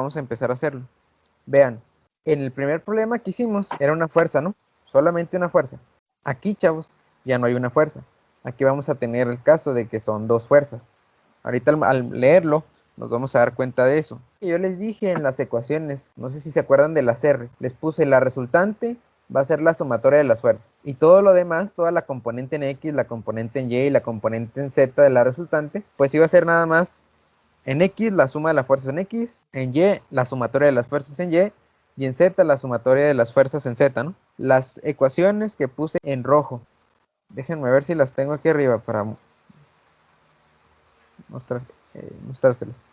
vamos a empezar a hacerlo. Vean, en el primer problema que hicimos era una fuerza, ¿no? Solamente una fuerza. Aquí, chavos, ya no hay una fuerza. Aquí vamos a tener el caso de que son dos fuerzas. Ahorita al leerlo nos vamos a dar cuenta de eso. Y yo les dije en las ecuaciones, no sé si se acuerdan de las R, les puse la resultante va a ser la sumatoria de las fuerzas. Y todo lo demás, toda la componente en X, la componente en Y y la componente en Z de la resultante, pues iba a ser nada más en X la suma de las fuerzas en X, en Y la sumatoria de las fuerzas en y en Z la sumatoria de las fuerzas en Z, ¿no? Las ecuaciones que puse en rojo, déjenme ver si las tengo aquí arriba para mostrárselas.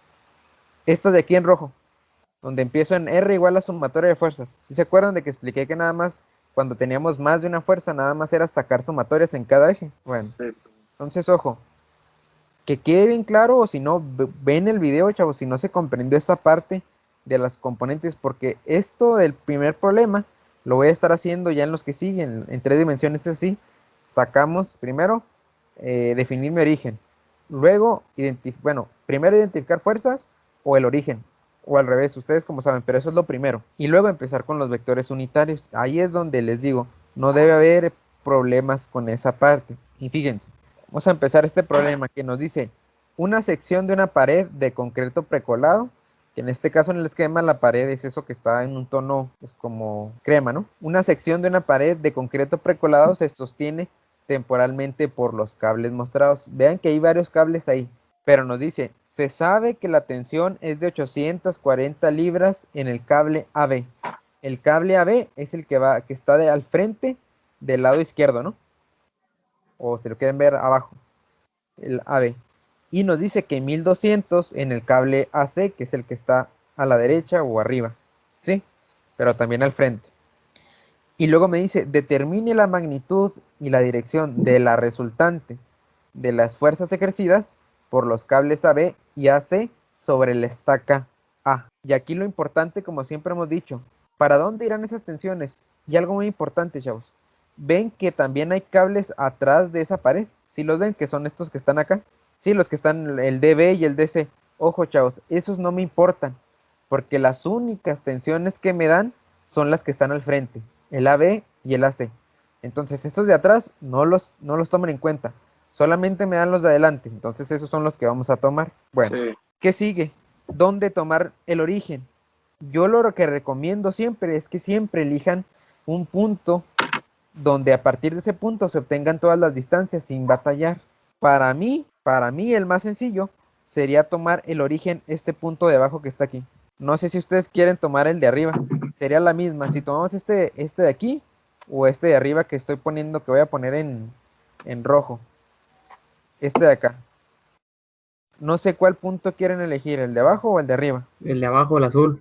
Estas de aquí en rojo, donde empiezo en R igual a sumatoria de fuerzas. ¿Sí se acuerdan de que expliqué que nada más cuando teníamos más de una fuerza, nada más era sacar sumatorias en cada eje? Bueno, entonces ojo, que quede bien claro, o si no, ven el video, chavos, si no se comprendió esta parte de las componentes, porque esto del primer problema lo voy a estar haciendo ya en los que siguen, en 3 dimensiones así. Sacamos primero, definir mi origen, luego, primero identificar fuerzas o el origen, o al revés, ustedes como saben, pero eso es lo primero. Y luego empezar con los vectores unitarios. Ahí es donde les digo, no debe haber problemas con esa parte. Y fíjense, vamos a empezar este problema que nos dice una sección de una pared de concreto precolado, que en este caso en el esquema la pared es eso que está en un tono pues como crema, ¿no? Una sección de una pared de concreto precolado se sostiene temporalmente por los cables mostrados. Vean que hay varios cables ahí, pero nos dice, se sabe que la tensión es de 840 libras en el cable AB. El cable AB es el que está al frente del lado izquierdo, ¿no? O se lo quieren ver abajo, el AB. Y nos dice que 1200 en el cable AC, que es el que está a la derecha o arriba, ¿sí? Pero también al frente. Y luego me dice, determine la magnitud y la dirección de la resultante de las fuerzas ejercidas por los cables AB y AC sobre la estaca A. Y aquí lo importante, como siempre hemos dicho, ¿para dónde irán esas tensiones? Y algo muy importante, chavos. ¿Ven que también hay cables atrás de esa pared? ¿Sí los ven? Que son estos que están acá. Sí, los que están, el DB y el DC. Ojo, chavos, esos no me importan, porque las únicas tensiones que me dan son las que están al frente, el AB y el AC. Entonces, estos de atrás no los tomen en cuenta. Solamente me dan los de adelante. Entonces, esos son los que vamos a tomar. Bueno, sí. ¿Qué sigue? ¿Dónde tomar el origen? Yo lo que recomiendo siempre es que siempre elijan un punto donde a partir de ese punto se obtengan todas las distancias sin batallar. Para mí, el más sencillo sería tomar el origen, este punto de abajo que está aquí. No sé si ustedes quieren tomar el de arriba. Sería la misma. Si tomamos este de aquí o este de arriba que estoy poniendo, que voy a poner en rojo. Este de acá. No sé cuál punto quieren elegir, el de abajo o el de arriba. El de abajo, el azul.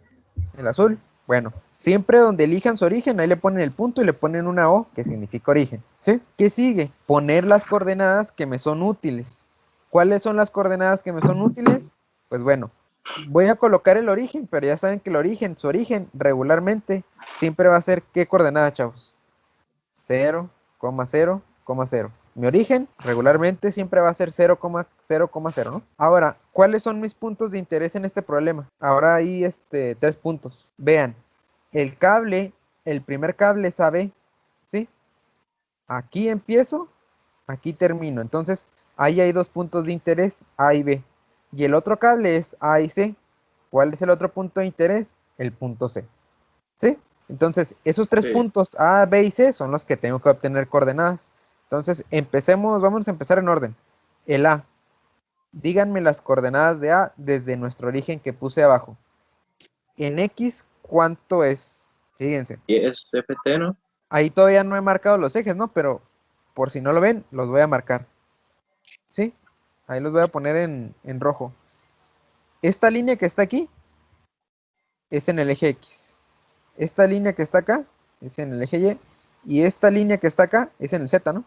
El azul. Bueno, siempre donde elijan su origen, ahí le ponen el punto y le ponen una O, que significa origen. ¿Sí? ¿Qué sigue? Poner las coordenadas que me son útiles. ¿Cuáles son las coordenadas que me son útiles? Pues bueno, voy a colocar el origen, pero ya saben que el origen, su origen, regularmente, siempre va a ser ¿qué coordenada, chavos? 0, 0, 0. Mi origen regularmente siempre va a ser 0,0,0, ¿no? Ahora, ¿cuáles son mis puntos de interés en este problema? Ahora hay 3 puntos. Vean, el cable, el primer cable es AB, ¿sí? Aquí empiezo, aquí termino. Entonces, ahí hay 2 puntos de interés, A y B. Y el otro cable es A y C. ¿Cuál es el otro punto de interés? El punto C, ¿sí? Entonces, esos 3 puntos A, B y C son los que tengo que obtener coordenadas. Entonces, vamos a empezar en orden. El A, díganme las coordenadas de A desde nuestro origen que puse abajo. En X, ¿cuánto es? Fíjense. Y es FT, ¿no? Ahí todavía no he marcado los ejes, ¿no? Pero por si no lo ven, los voy a marcar. ¿Sí? Ahí los voy a poner en rojo. Esta línea que está aquí es en el eje X. Esta línea que está acá es en el eje Y. Y esta línea que está acá es en el Z, ¿no?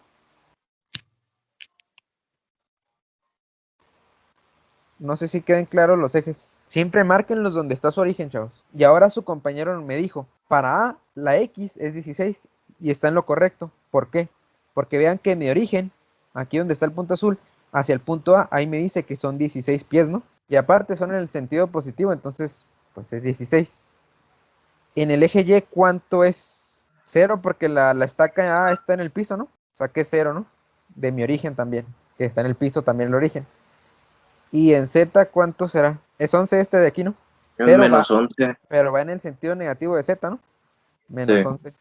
No sé si queden claros los ejes. Siempre márquenlos donde está su origen, chavos. Y ahora su compañero me dijo, para A, la X es 16 y está en lo correcto. ¿Por qué? Porque vean que mi origen, aquí donde está el punto azul, hacia el punto A, ahí me dice que son 16 pies, ¿no? Y aparte son en el sentido positivo, entonces Pues es 16. En el eje Y, ¿cuánto es? 0 porque la estaca A está en el piso, ¿no? O sea que es 0, ¿no? De mi origen también, que está en el piso también el origen. Y en Z, ¿cuánto será? Es 11 este de aquí, ¿no? Es Pero va, menos 11. pero va en el sentido negativo de Z, ¿no? Sí. Menos 11.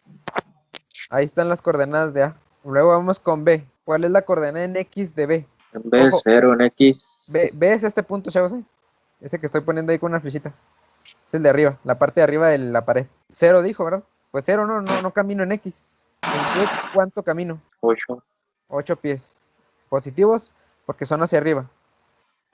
Ahí están las coordenadas de A. Luego vamos con B. ¿Cuál es la coordenada en X de B? En vez de Ojo, 0 en X, B es este punto, chavos, ¿eh? Ese que estoy poniendo ahí con una flechita. Es el de arriba, la parte de arriba de la pared. 0 dijo, ¿verdad? Pues 0 no camino en X. ¿En Y cuánto camino? 8. 8 pies. Positivos porque son hacia arriba.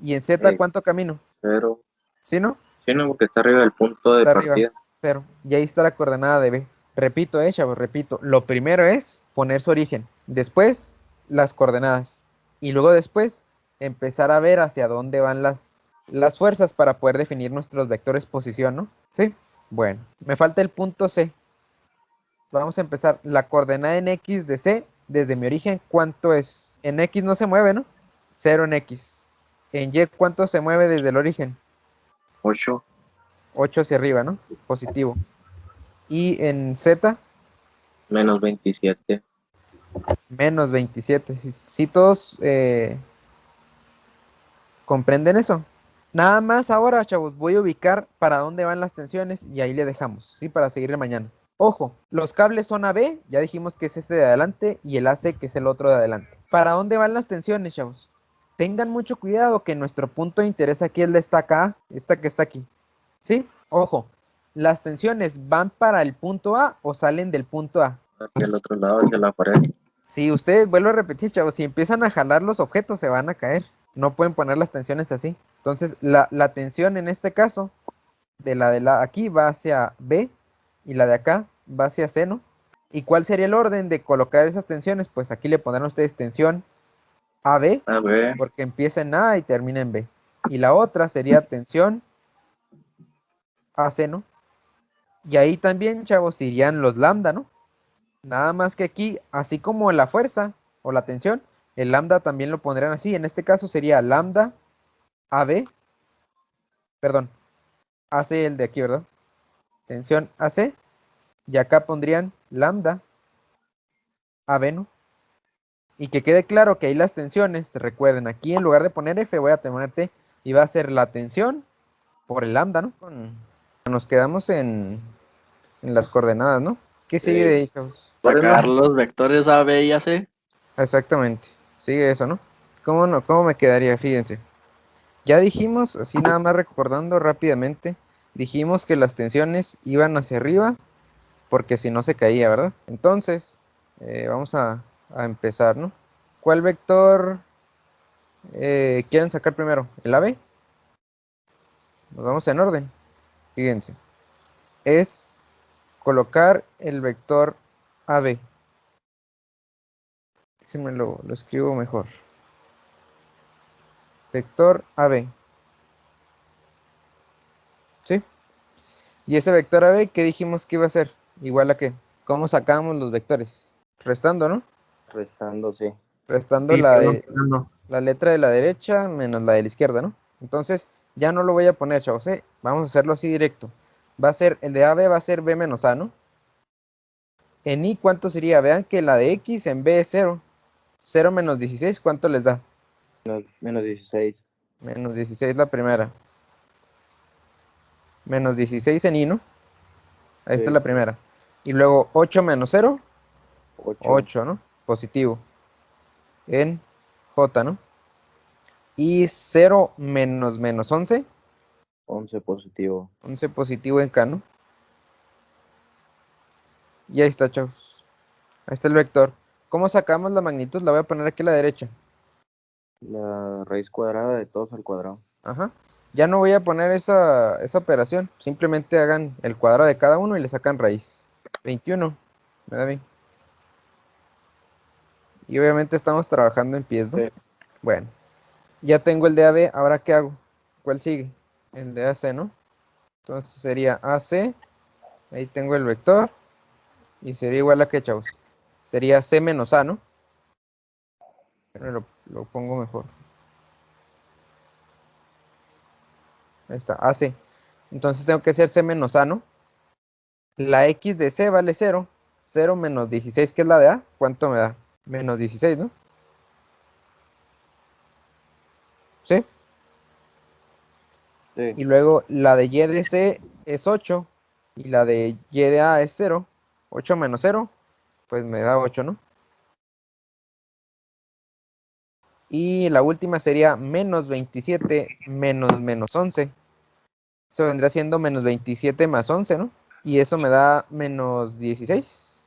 ¿Y en Z cuánto camino? 0. ¿Sí, no? Sí, no, porque está arriba del punto de Está arriba, partida. 0. Y ahí está la coordenada de B. Repito, chavos, repito. Lo primero es poner su origen. Después, las coordenadas. Y luego después, empezar a ver hacia dónde van las fuerzas para poder definir nuestros vectores posición, ¿no? ¿Sí? Bueno, me falta el punto C. Vamos a empezar. La coordenada en X de C, desde mi origen, ¿cuánto es? En X no se mueve, ¿no? 0 en X. En Y, ¿cuánto se mueve desde el origen? 8. 8 hacia arriba, ¿no? Positivo. Y en Z, Menos 27. menos 27. Si todos comprenden eso. Nada más ahora, chavos, voy a ubicar para dónde van las tensiones y ahí le dejamos, ¿sí? Para seguirle mañana. Ojo, los cables son AB, ya dijimos que es este de adelante, y el AC que es el otro de adelante. ¿Para dónde van las tensiones, chavos? Tengan mucho cuidado que nuestro punto de interés aquí es la estaca A, esta que está aquí. ¿Sí? Ojo, ¿las tensiones van para el punto A o salen del punto A? Hacia el otro lado, hacia la pared. Si ustedes, vuelvo a repetir, chavos, si empiezan a jalar los objetos se van a caer. No pueden poner las tensiones así. Entonces, la tensión en este caso, de la aquí va hacia B y la de acá va hacia C, ¿no? ¿Y cuál sería el orden de colocar esas tensiones? Pues aquí le pondrán ustedes tensión AB, A ver, porque empieza en A y termina en B. Y la otra sería tensión AC, ¿no? Y ahí también, chavos, irían los lambda, ¿no? Nada más que aquí, así como la fuerza o la tensión, el lambda también lo pondrían así. En este caso sería lambda AB, perdón, AC el de aquí, ¿verdad? Tensión AC. Y acá pondrían lambda AB, ¿no? Y que quede claro que ahí las tensiones, recuerden, aquí en lugar de poner F voy a poner T y va a ser la tensión por el lambda, ¿no? Nos quedamos en las coordenadas, ¿no? ¿Qué sigue de sí. ahí, chavos? Sacar los vectores A, B y AC. Exactamente, sigue eso, ¿no? ¿Cómo no? ¿Cómo me quedaría? Fíjense. Ya dijimos, así nada más recordando rápidamente, dijimos que las tensiones iban hacia arriba porque si no se caía, ¿verdad? Entonces, vamos a empezar, ¿no? ¿Cuál vector quieren sacar primero? ¿El AB? Nos vamos en orden, fíjense. Es colocar el vector AB. Déjenme lo escribo mejor. Vector AB, ¿sí? Y ese vector AB, ¿qué dijimos que iba a ser? ¿Igual a qué? ¿Cómo sacamos los vectores? Restando, ¿no? Restando, sí. Restando Sí, la, perdón, perdón. la letra de la derecha menos la de la izquierda, ¿no? Entonces, ya no lo voy a poner, chavos, ¿eh? Vamos a hacerlo así directo. Va a ser, el de AB va a ser B menos A, ¿no? En Y, ¿cuánto sería? Vean que la de X en B es 0. 0 menos 16, ¿cuánto les da? Menos 16. Menos 16 la primera. Menos 16 en Y, ¿no? Ahí está Sí. la primera. Y luego 8 menos 0, 8. 8, ¿no? Positivo. En J, ¿no? Y 0 menos 11, 11 positivo. 11 positivo en K, ¿no? Y ahí está, chavos. Ahí está el vector. ¿Cómo sacamos la magnitud? La voy a poner aquí a la derecha. La raíz cuadrada de todos al cuadrado. Ajá. Ya no voy a poner esa operación. Simplemente hagan el cuadrado de cada uno y le sacan raíz. 21. ¿Me da bien? Y obviamente estamos trabajando en pies, ¿no? Sí. Bueno. Ya tengo el de AB. ¿Ahora qué hago? ¿Cuál sigue? El de AC, ¿no? Entonces sería AC. Ahí tengo el vector. Y sería igual a qué, chavos. Sería C menos A, ¿no? Pero lo pongo mejor. Ahí está, AC. Entonces tengo que hacer C menos A, ¿no? La X de C vale 0. 0 menos 16, que es la de A. ¿Cuánto me da? Menos 16, ¿no? ¿Sí? Sí. Y luego la de Y de C es 8. Y la de Y de A es 0. 8 menos 0, pues me da 8, ¿no? Y la última sería menos 27 menos 11. Eso vendría siendo menos 27 más 11, ¿no? Y eso me da menos 16.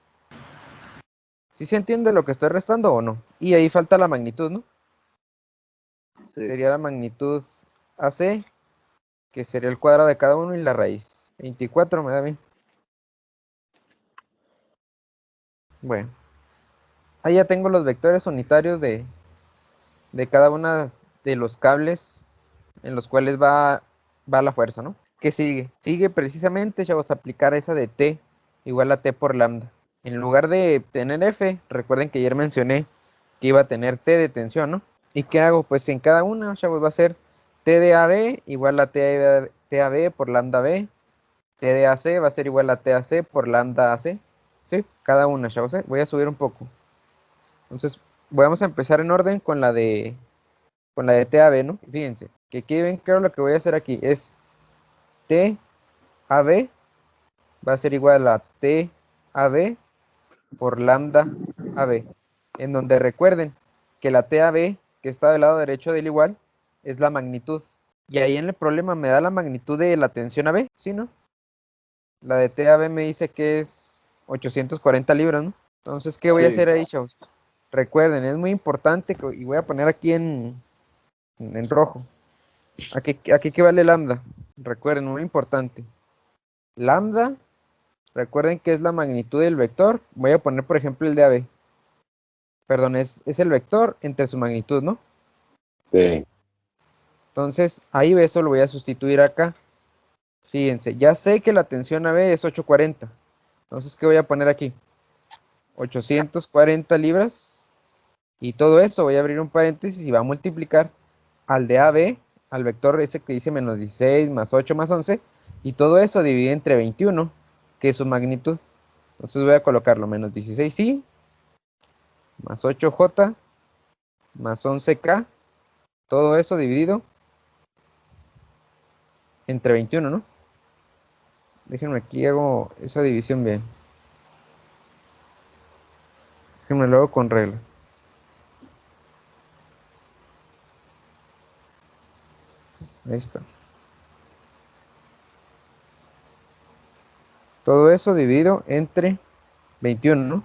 ¿Sí se entiende lo que estoy restando o no? Y ahí falta la magnitud, ¿no? Sí. Sería la magnitud AC, que sería el cuadrado de cada uno y la raíz. 24 me da bien. Bueno, ahí ya tengo los vectores unitarios de cada uno de los cables en los cuales va la fuerza, ¿no? ¿Qué sigue? Sigue precisamente, chavos, aplicar esa de T igual a T por lambda. En lugar de tener F, recuerden que ayer mencioné que iba a tener T de tensión, ¿no? ¿Y qué hago? Pues en cada una, chavos, va a ser T de AB igual a TAB por lambda B. T de AC va a ser igual a TAC por lambda AC. ¿Sí? Cada una, chavos, ¿eh? Voy a subir un poco. Entonces, vamos a empezar en orden con la de TAB, ¿no? Fíjense, que aquí ven claro lo que voy a hacer aquí. Es TAB va a ser igual a TAB por lambda AB. En donde recuerden que la TAB, que está del lado derecho del igual, es la magnitud. Y ahí en el problema me da la magnitud de la tensión AB, ¿sí, no? La de TAB me dice que es 840 libras, ¿no? Entonces, ¿qué voy a Sí. hacer ahí, chavos? Recuerden, es muy importante, y voy a poner aquí en rojo. Aquí que vale lambda. Recuerden, muy importante. Lambda, recuerden que es la magnitud del vector. Voy a poner, por ejemplo, el de AB. Perdón, es el vector entre su magnitud, ¿no? Sí. Entonces, ahí eso lo voy a sustituir acá. Fíjense, ya sé que la tensión AB es 840. Entonces, ¿qué voy a poner aquí? 840 libras. Y todo eso voy a abrir un paréntesis y va a multiplicar al de AB, al vector ese que dice menos 16 más 8 más 11. Y todo eso divide entre 21, que es su magnitud. Entonces voy a colocarlo menos 16 y más 8J más 11K. Todo eso dividido entre 21, ¿no? Déjenme aquí hago esa división bien. Déjenme lo hago con regla. Ahí está. Todo eso dividido entre 21, ¿no?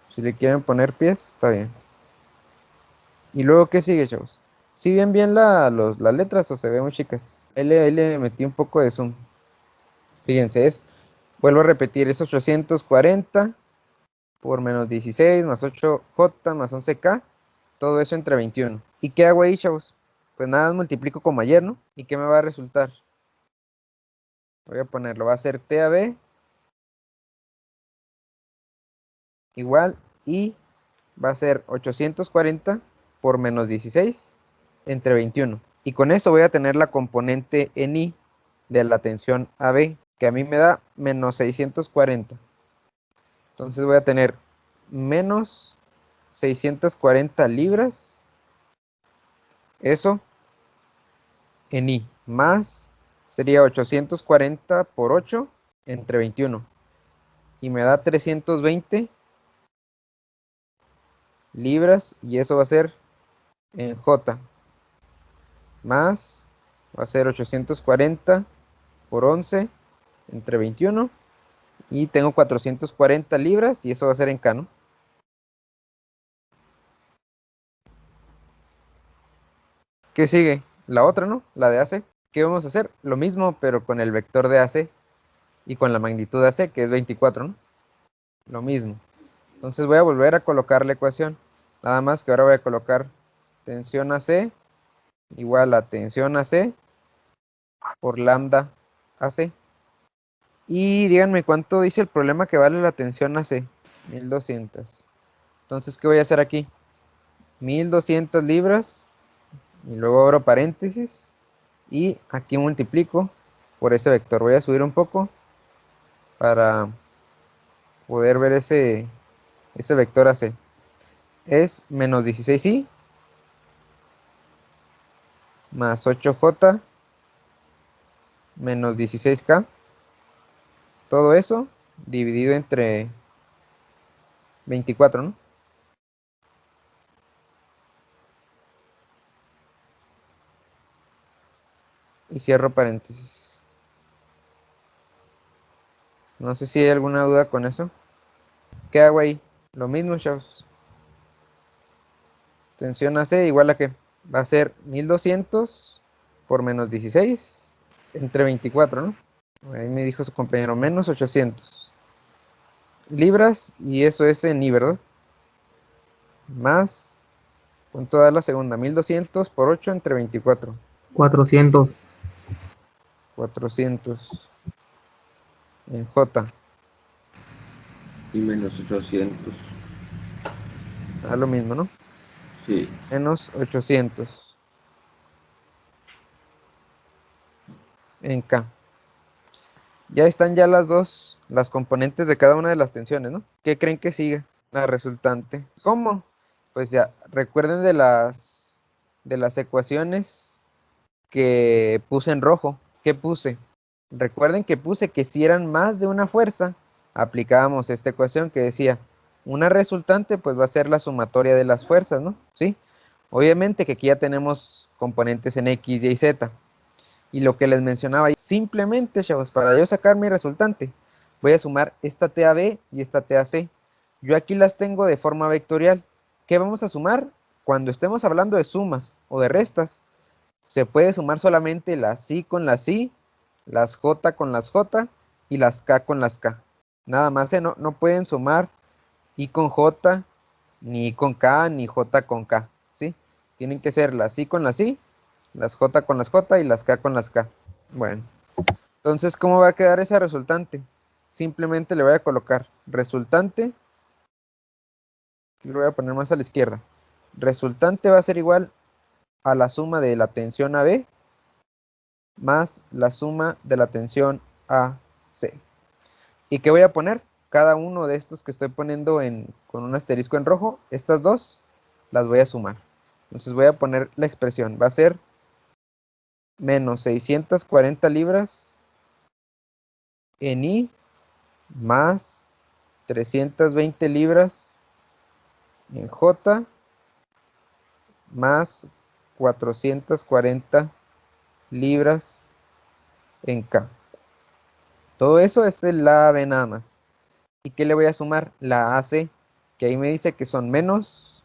Si le quieren poner pies, está bien. ¿Y luego qué sigue, chavos? ¿Sí ven bien las letras o se ven muy chicas? Ahí le metí un poco de zoom. Fíjense, vuelvo a repetir, es 840 por menos 16 más 8J más 11K. Todo eso entre 21. ¿Y qué hago ahí, chavos? Pues nada, multiplico como ayer, ¿no? ¿Y qué me va a resultar? Voy a ponerlo, va a ser TAB igual y va a ser 840 por menos 16 entre 21. Y con eso voy a tener la componente en I de la tensión AB, que a mí me da menos 640. Entonces voy a tener menos 640 libras, eso en I, más sería 840 por 8 entre 21. Y me da 320 libras y eso va a ser en J. Más va a ser 840 por 11 entre 21. Y tengo 440 libras y eso va a ser en K, ¿no? ¿Qué sigue? La otra, ¿no? La de AC. ¿Qué vamos a hacer? Lo mismo, pero con el vector de AC y con la magnitud de AC, que es 24, ¿no? Lo mismo. Entonces voy a volver a colocar la ecuación. Nada más que ahora voy a colocar tensión AC igual a tensión AC por lambda AC. Y díganme cuánto dice el problema que vale la tensión AC. 1200. Entonces, ¿qué voy a hacer aquí? 1200 libras. Y luego abro paréntesis. y aquí multiplico por ese vector. Voy a subir un poco para poder ver ese vector AC. Es menos 16i más 8j menos 16k. Todo eso dividido entre 24, ¿no? Y cierro paréntesis. No sé si hay alguna duda con eso. ¿Qué hago ahí? Lo mismo, chavos. Tensión AC igual a que va a ser 1200 por menos 16 entre 24, ¿no? Ahí me dijo su compañero, menos 800 libras, y eso es en I, ¿verdad? Más, ¿cuánto da la segunda? 1200 por 8 entre 24. 400. 400 en J. Y menos 800. Da lo mismo, ¿no? Sí. Menos 800 en K. Ya están ya las componentes de cada una de las tensiones, ¿no? ¿Qué creen que sigue? La resultante. ¿Cómo? Pues ya, recuerden de las ecuaciones que puse en rojo. ¿Qué puse? Recuerden que puse que si eran más de una fuerza, aplicábamos esta ecuación que decía, una resultante pues va a ser la sumatoria de las fuerzas, ¿no? ¿Sí? Obviamente que aquí ya tenemos componentes en X, Y y Z. Y lo que les mencionaba, simplemente, chavos, para yo sacar mi resultante, voy a sumar esta TAB y esta TAC. Yo aquí las tengo de forma vectorial. ¿Qué vamos a sumar? Cuando estemos hablando de sumas o de restas, se puede sumar solamente las I con las I, las J con las J y las K con las K. Nada más, no pueden sumar I con J, ni I con K, ni J con K, ¿sí? Tienen que ser las I con las I, las J con las J y las K con las K. Bueno, entonces, ¿cómo va a quedar esa resultante? Simplemente le voy a colocar resultante, lo voy a poner más a la izquierda. Resultante va a ser igual a la suma de la tensión AB más la suma de la tensión AC. ¿Y qué voy a poner? Cada uno de estos que estoy poniendo con un asterisco en rojo, estas dos las voy a sumar. Entonces voy a poner la expresión, va a ser menos 640 libras en I más 320 libras en J más 440 libras en K. Todo eso es el AB nada más. ¿Y qué le voy a sumar? La AC, que ahí me dice que son menos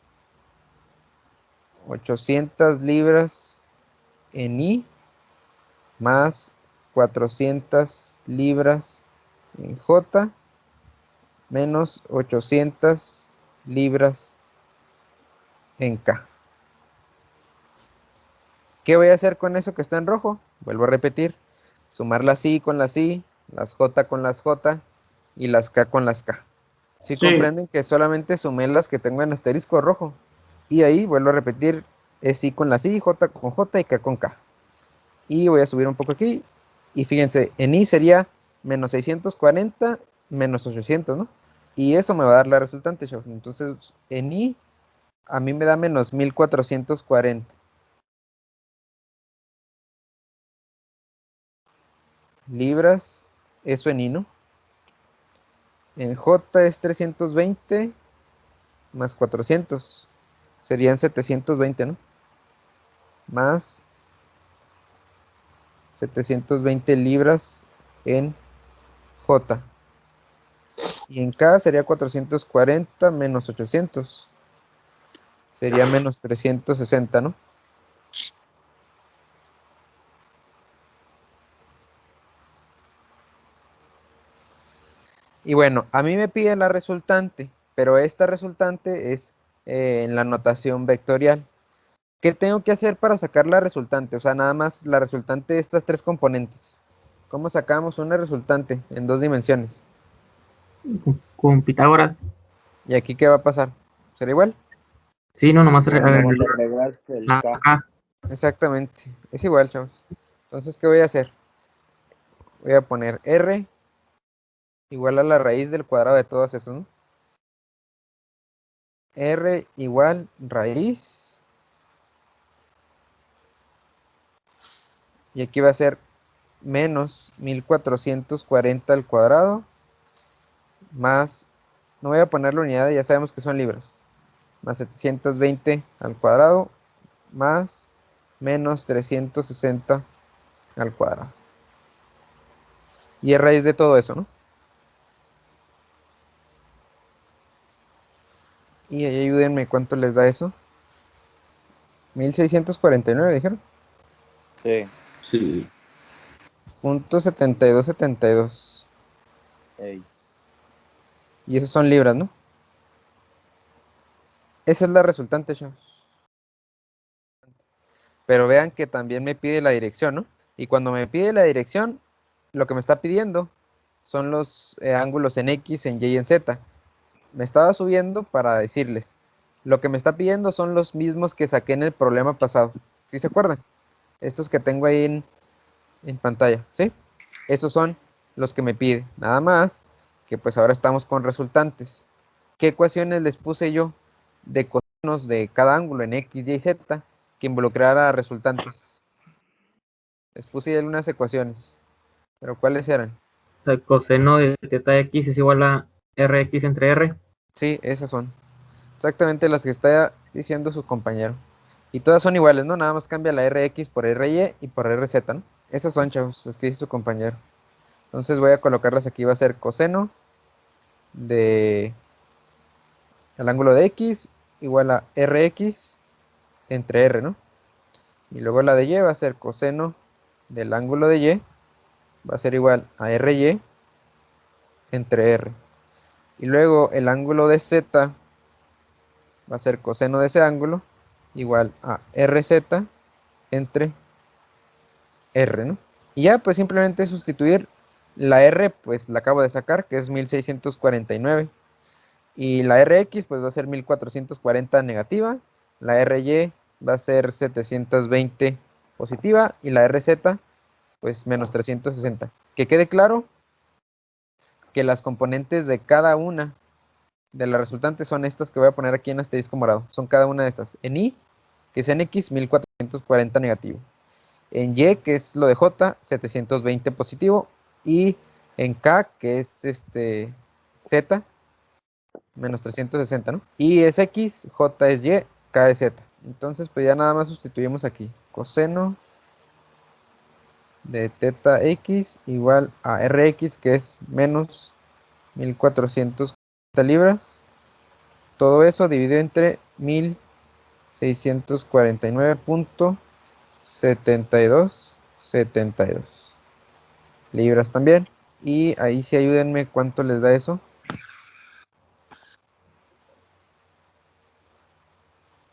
800 libras en I más 400 libras en J menos 800 libras en K. ¿Qué voy a hacer con eso que está en rojo? Vuelvo a repetir, sumar las I con las I, las J con las J y las K con las K. ¿Sí comprenden que solamente sumé las que tengo en asterisco rojo? Y ahí, vuelvo a repetir, es I con las I, J con J y K con K. Y voy a subir un poco aquí. Y fíjense, en I sería menos 640 menos 800, ¿no? Y eso me va a dar la resultante, chavos. Entonces, en I, a mí me da menos 1440 libras, eso en I, ¿no? En J es 320 más 400, serían 720, ¿no? Más 720 libras en J. Y en K sería 440 menos 800. Sería menos 360, ¿no? Y bueno, a mí me pide la resultante, pero esta resultante es en la notación vectorial. ¿Qué tengo que hacer para sacar la resultante? O sea, nada más la resultante de estas tres componentes. ¿Cómo sacamos una resultante en dos dimensiones? Con Pitágoras. ¿Y aquí qué va a pasar? ¿Será igual? Sí, no, nomás Nada más agregaste el la K. K. Exactamente. Es igual, chavos. Entonces, ¿qué voy a hacer? Voy a poner R igual a la raíz del cuadrado de todos esos, ¿no? R igual raíz. Y aquí va a ser menos 1440 al cuadrado más, no voy a poner la unidad, ya sabemos que son libras, más 720 al cuadrado más menos 360 al cuadrado. Y es raíz de todo eso, ¿no? Y ahí ayúdenme, ¿cuánto les da eso? 1649, dijeron. Sí. Sí. Punto 7272. Ey. Y esos son libras, ¿no? Esa es la resultante, chavos. Pero vean que también me pide la dirección, ¿no? Y cuando me pide la dirección, lo que me está pidiendo son los ángulos en X, en Y y en Z. Me estaba subiendo para decirles, lo que me está pidiendo son los mismos que saqué en el problema pasado. ¿Sí se acuerdan? Estos que tengo ahí en pantalla, ¿sí? Esos son los que me pide. Nada más que pues ahora estamos con resultantes. ¿Qué ecuaciones les puse yo de cosinos de cada ángulo en X, Y y Z que involucrara resultantes? Les puse algunas ecuaciones, pero ¿cuáles eran? El coseno de teta x es igual a rx entre r. Sí, esas son. Exactamente las que está diciendo su compañero. Y todas son iguales, ¿no? Nada más cambia la Rx por Ry y por Rz, ¿no? Esas son, chavos, las que dice su compañero. Entonces voy a colocarlas aquí. Va a ser coseno de el ángulo de X igual a Rx entre R, ¿no? Y luego la de Y va a ser coseno del ángulo de Y. Va a ser igual a Ry entre R. Y luego el ángulo de Z va a ser coseno de ese ángulo igual a Rz entre R, ¿no? Y ya, pues simplemente sustituir la R, pues la acabo de sacar, que es 1649. Y la Rx, pues va a ser 1440 negativa. La Ry va a ser 720 positiva. Y la Rz, pues menos 360. Que quede claro que las componentes de cada una de las resultantes son estas que voy a poner aquí en asterisco morado. Son cada una de estas. En Y, que es en X, 1440 negativo. En Y, que es lo de J, 720 positivo. Y en K, que es Z, menos 360, ¿no? Y es X, J es Y, K es Z. Entonces, pues ya nada más sustituimos aquí. Coseno de teta X igual a Rx, que es menos 1440 libras. Todo eso dividido entre 1649.7272 libras también. Y ahí sí ayúdenme cuánto les da eso.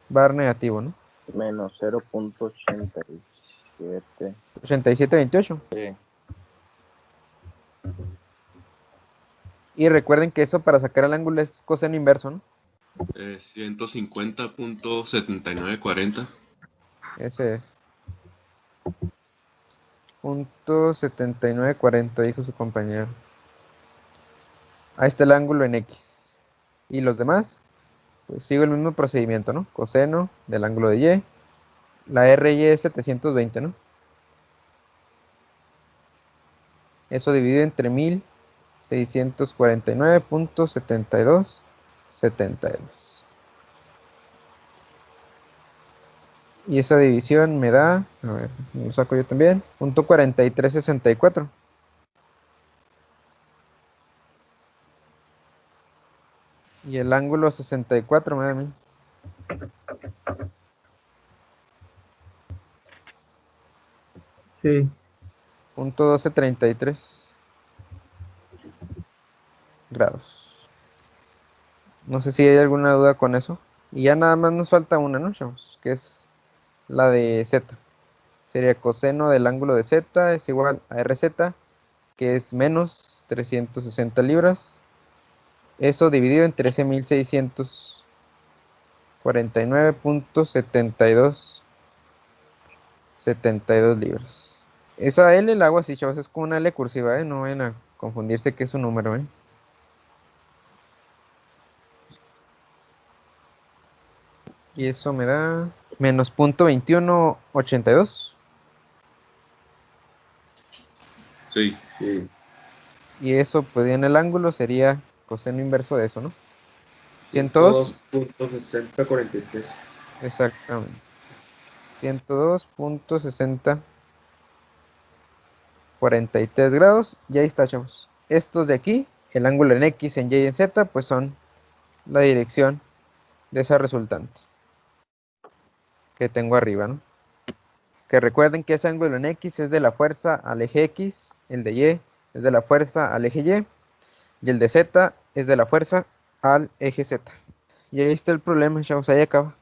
Bar negativo, ¿no? Menos 0.87. 8728. Sí. Y recuerden que eso para sacar el ángulo es coseno inverso, ¿no? 150.7940. Ese es. Punto 7940, dijo su compañero. Ahí está el ángulo en X. Y los demás, pues sigo el mismo procedimiento, ¿no? Coseno del ángulo de Y. La RY es 720, ¿no? Eso dividido entre 1649.7272. Y esa división me da, a ver, lo saco yo también, punto 4364. Y el ángulo 64 me da a mí. Sí. Punto 1233 grados. No sé si hay alguna duda con eso. Y ya nada más nos falta una, ¿no, chavos? Que es la de Z. Sería coseno del ángulo de Z es igual a RZ, que es menos 360 libras. Eso dividido en 13.649.72 libras. Esa L la hago así, chavos, es como una L cursiva, no vayan a confundirse que es un número, Y eso me da menos .2182. Sí. Sí. Y eso, pues en el ángulo sería coseno inverso de eso, ¿no? 102. 102.6043. Exactamente. 102.6043 grados. Y ahí está, chavos. Estos de aquí, el ángulo en X, en Y y en Z, pues son la dirección de esa resultante que tengo arriba, ¿no? Que recuerden que ese ángulo en X es de la fuerza al eje X, el de Y es de la fuerza al eje Y, y el de Z es de la fuerza al eje Z. Y ahí está el problema, chavos, ahí acaba.